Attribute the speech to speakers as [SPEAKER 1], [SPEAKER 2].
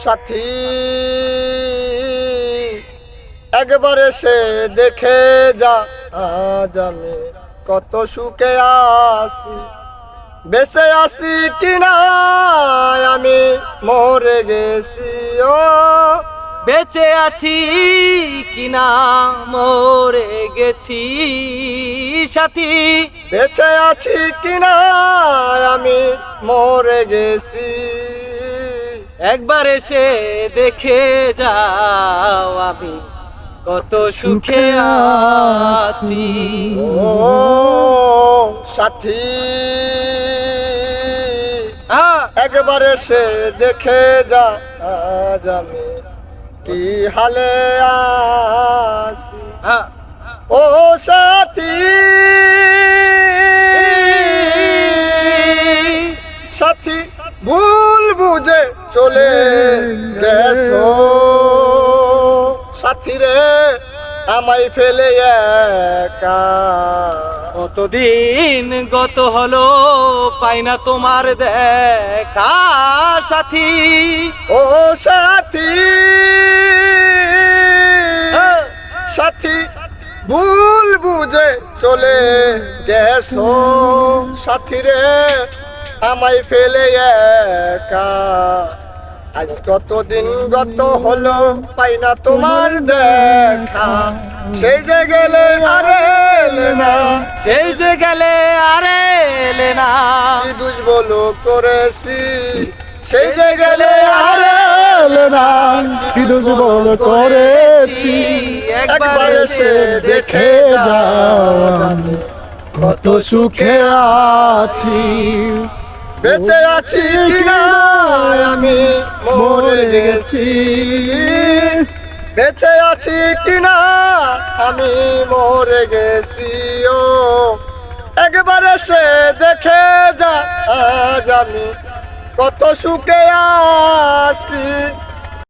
[SPEAKER 1] সাথী একবার এসে দেখে যা, আজ আমি কত সুখে আছি। বেঁচে আছি কিনা আমি মরে গেছি, ও
[SPEAKER 2] বেঁচে আছি কিনা মরে গেছি সাথী।
[SPEAKER 1] বেঁচে আছি কিনা আমি মরে গেছি।
[SPEAKER 2] একবার এসে দেখে যাও আমি কত সুখে আছি।
[SPEAKER 1] ও সাথী একবার এসে দেখে যা, আজ আমি কি হালে আছি। ও সাথী সাথী ভুল বুঝে চলে গেছো সাথী রে, আমায় ফেলে একা।
[SPEAKER 2] কতদিন গত হলো পাই না তোমার দেখা সাথী।
[SPEAKER 1] ও সাথী সাথী ভুল বুঝে চলে গেছো সাথী রে, আমায় ফেলে একা। আজ কতদিন গত হলো পাই না তোমার দেখা, সেই যে গেলে আরে এলে না,
[SPEAKER 2] সেই যে গেলে আরে এলে না।
[SPEAKER 1] কি দুষ বলো করেছি, সেই যে গেলে আরে এলে না,
[SPEAKER 3] কি দোষ বল করেছি।
[SPEAKER 1] একবার এসে দেখে যাও আমি
[SPEAKER 3] কত সুখে আছি।
[SPEAKER 1] বেঁচে আছি কিনা আমি মরে গেছি। বেঁচে আছি কিনা আমি মরে গেছি। ও একবার এসে দেখে যা, আজ আমি কত সুখে আছি।